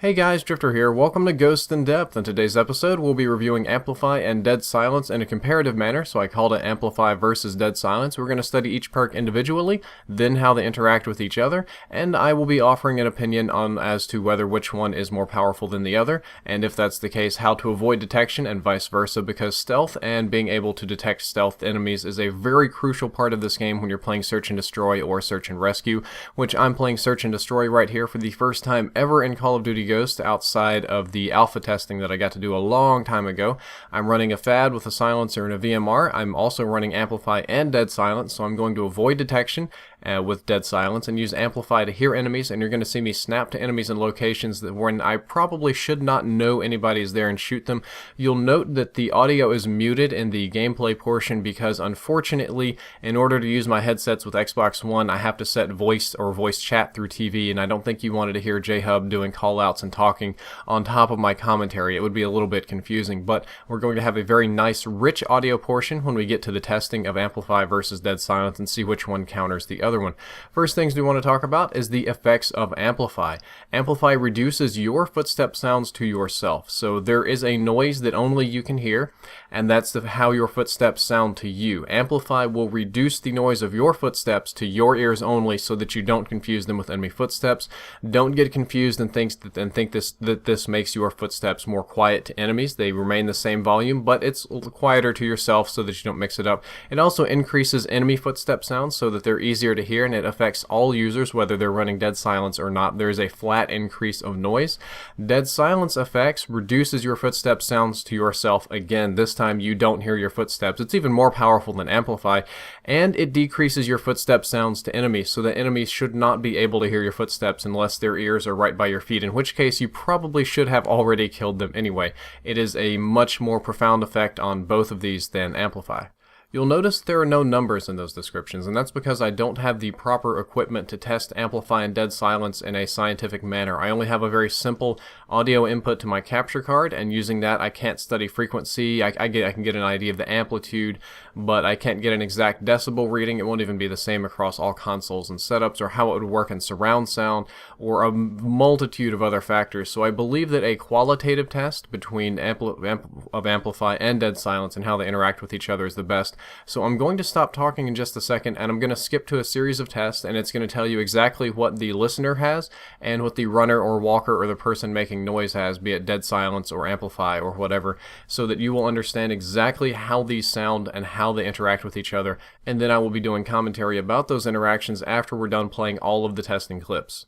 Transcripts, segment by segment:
Hey guys, Drifter here. Welcome to Ghost in Depth. In today's episode, we'll be reviewing Amplify and Dead Silence in a comparative manner, so I called it Amplify versus Dead Silence. We're going to study each perk individually, then how they interact with each other, and I will be offering an opinion on as to whether which one is more powerful than the other, and if that's the case, how to avoid detection and vice versa, because stealth and being able to detect stealth enemies is a very crucial part of this game when you're playing Search and Destroy or Search and Rescue, which I'm playing Search and Destroy right here for the first time ever in Call of Duty Ghost outside of the alpha testing that I got to do a long time ago. I'm running a FAD with a silencer and a VMR. I'm also running Amplify and Dead Silence, so I'm going to avoid detection with Dead Silence and use Amplify to hear enemies, and you're going to see me snap to enemies in locations that when I probably should not know anybody is there and shoot them. You'll note that the audio is muted in the gameplay portion because unfortunately in order to use my headsets with Xbox One I have to set voice or voice chat through TV, and I don't think you wanted to hear J-Hub doing callouts and talking on top of my commentary. It would be a little bit confusing, but we're going to have a very nice rich audio portion when we get to the testing of Amplify versus Dead Silence and see which one counters the other one. First things we want to talk about is the effects of Amplify. Amplify reduces your footstep sounds to yourself. So there is a noise that only you can hear, and that's how your footsteps sound to you. Amplify will reduce the noise of your footsteps to your ears only so that you don't confuse them with enemy footsteps. Don't get confused and think that this makes your footsteps more quiet to enemies. They remain the same volume, but it's quieter to yourself so that you don't mix it up. It also increases enemy footstep sounds so that they're easier to hear, and it affects all users whether they're running Dead Silence or not. There is a flat increase of noise. Dead Silence effects reduces your footstep sounds to yourself. Again, this time you don't hear your footsteps. It's even more powerful than Amplify, and it decreases your footstep sounds to enemies so that enemies should not be able to hear your footsteps unless their ears are right by your feet, in which case you probably should have already killed them anyway. It is a much more profound effect on both of these than Amplify. You'll notice there are no numbers in those descriptions, and that's because I don't have the proper equipment to test Amplify and Dead Silence in a scientific manner. I only have a very simple audio input to my capture card, and using that I can't study frequency. I can get an idea of the amplitude, but I can't get an exact decibel reading. It won't even be the same across all consoles and setups, or how it would work in surround sound, or a multitude of other factors. So I believe that a qualitative test between Amplify and Dead Silence and how they interact with each other is the best. So I'm going to stop talking in just a second, and I'm going to skip to a series of tests, and it's going to tell you exactly what the listener has and what the runner or walker or the person making noise has, be it Dead Silence or Amplify or whatever, so that you will understand exactly how these sound and how they interact with each other, and then I will be doing commentary about those interactions after we're done playing all of the testing clips.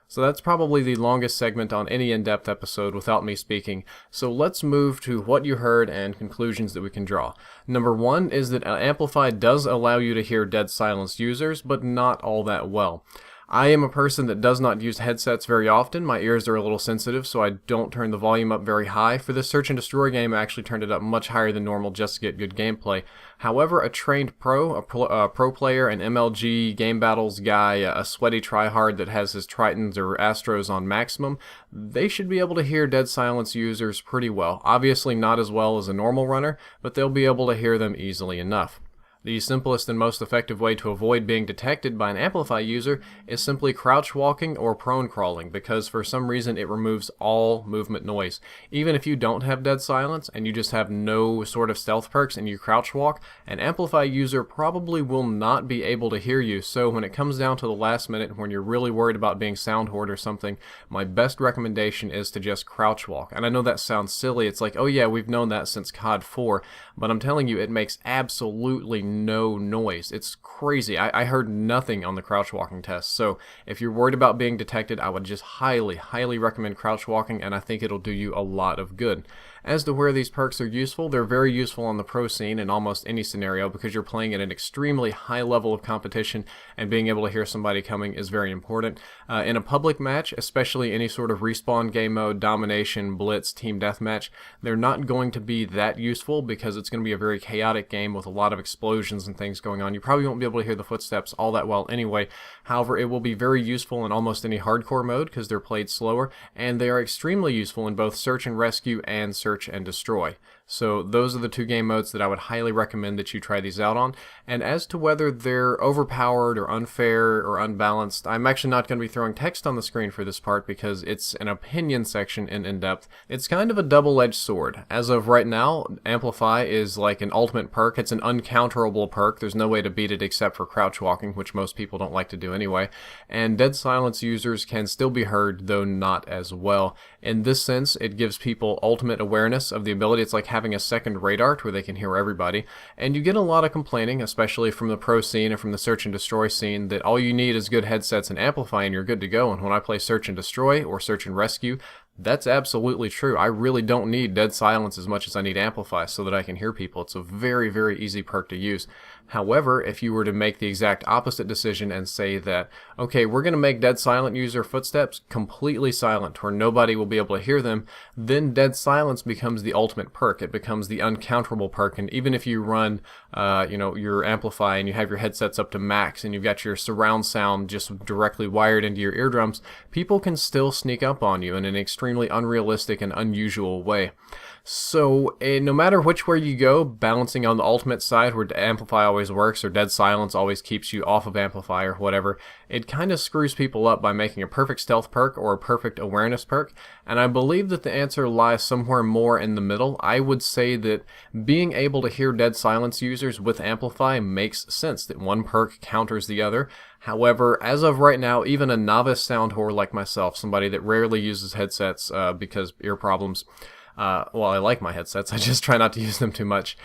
So that's probably the longest segment on any in-depth episode without me speaking. So let's move to what you heard and conclusions that we can draw. Number one is that Amplify does allow you to hear Dead Silence users, but not all that well. I am a person that does not use headsets very often. My ears are a little sensitive, so I don't turn the volume up very high. For this Search and Destroy game, I actually turned it up much higher than normal just to get good gameplay. However, a trained pro, a pro player, an MLG game battles guy, a sweaty tryhard that has his Tritons or Astros on maximum, they should be able to hear Dead Silence users pretty well. Obviously not as well as a normal runner, but they'll be able to hear them easily enough. The simplest and most effective way to avoid being detected by an Amplify user is simply crouch walking or prone crawling, because for some reason it removes all movement noise. Even if you don't have Dead Silence and you just have no sort of stealth perks and you crouch walk, an Amplify user probably will not be able to hear you. So when it comes down to the last minute, when you're really worried about being sound hoard or something, my best recommendation is to just crouch walk. And I know that sounds silly. It's like, oh yeah, we've known that since COD 4, but I'm telling you, it makes absolutely no noise. It's crazy. I heard nothing on the crouch walking test. So if you're worried about being detected, I would just highly recommend crouch walking, and I think it'll do you a lot of good. As to where these perks are useful, they're very useful on the pro scene in almost any scenario because you're playing at an extremely high level of competition, and being able to hear somebody coming is very important. In a public match, especially any sort of respawn game mode, domination, blitz, team deathmatch, they're not going to be that useful because it's going to be a very chaotic game with a lot of explosions and things going on. You probably won't be able to hear the footsteps all that well anyway. However, it will be very useful in almost any hardcore mode because they're played slower, and they are extremely useful in both search and rescue and search and destroy. So those are the two game modes that I would highly recommend that you try these out on. And as to whether they're overpowered or unfair or unbalanced, I'm actually not going to be throwing text on the screen for this part because it's an opinion section in in-depth. It's kind of a double-edged sword. As of right now, Amplify is like an ultimate perk. It's an uncounterable perk. There's no way to beat it except for crouch walking, which most people don't like to do anyway. And Dead Silence users can still be heard, though not as well. In this sense, it gives people ultimate awareness of the ability. It's like having a second radar where they can hear everybody, and you get a lot of complaining, especially from the pro scene and from the search and destroy scene, that all you need is good headsets and Amplify and you're good to go. And when I play search and destroy or search and rescue, that's absolutely true. I really don't need Dead Silence as much as I need Amplify so that I can hear people. It's a very easy perk to use. However, if you were to make the exact opposite decision and say that, okay, we're going to make Dead Silent user footsteps completely silent where nobody will be able to hear them, then Dead Silence becomes the ultimate perk. It becomes the uncounterable perk. And even if you run your Amplify and you have your headsets up to max and you've got your surround sound just directly wired into your eardrums, people can still sneak up on you in an extremely unrealistic and unusual way. So no matter which way you go, balancing on the ultimate side where Amplify always works or Dead Silence always keeps you off of Amplify or whatever, it kind of screws people up by making a perfect stealth perk or a perfect awareness perk. And I believe that the answer lies somewhere more in the middle. I would say that being able to hear Dead Silence users with Amplify makes sense, that one perk counters the other. However, as of right now, even a novice sound whore like myself, somebody that rarely uses headsets because ear problems, well, I like my headsets, I just try not to use them too much,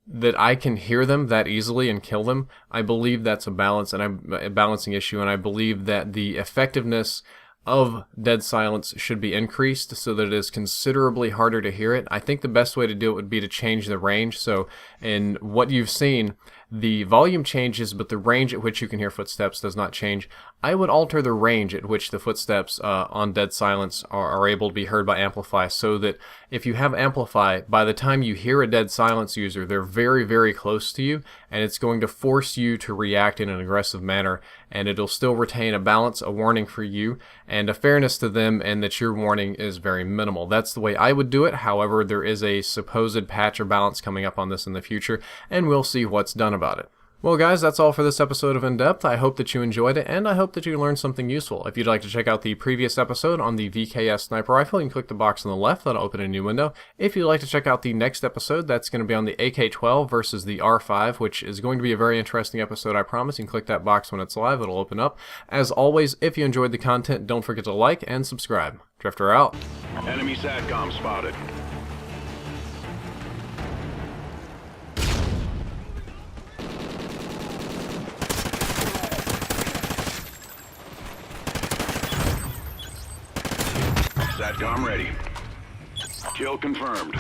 that I can hear them that easily and kill them. I believe that's a balancing issue, and I believe that the effectiveness of Dead Silence should be increased so that it is considerably harder to hear it. I think the best way to do it would be to change the range. So in what you've seen, the volume changes, but the range at which you can hear footsteps does not change. I would alter the range at which the footsteps on Dead Silence are able to be heard by Amplify, so that if you have Amplify, by the time you hear a Dead Silence user, they're very close to you, and it's going to force you to react in an aggressive manner, and it'll still retain a balance, a warning for you, and a fairness to them, and that your warning is very minimal. That's the way I would do it. However, there is a supposed patch or balance coming up on this in the future, and we'll see what's done about it. Well guys, that's all for this episode of In Depth. I hope that you enjoyed it, and I hope that you learned something useful. If you'd like to check out the previous episode on the VKS sniper rifle, you can click the box on the left. That'll open a new window. If you'd like to check out the next episode, that's going to be on the AK-12 versus the R5, which is going to be a very interesting episode, I promise. You can click that box when it's live. It'll open up. As always, if you enjoyed the content, don't forget to like and subscribe. Drifter out. Enemy SATCOM spotted. SATCOM ready. Kill confirmed.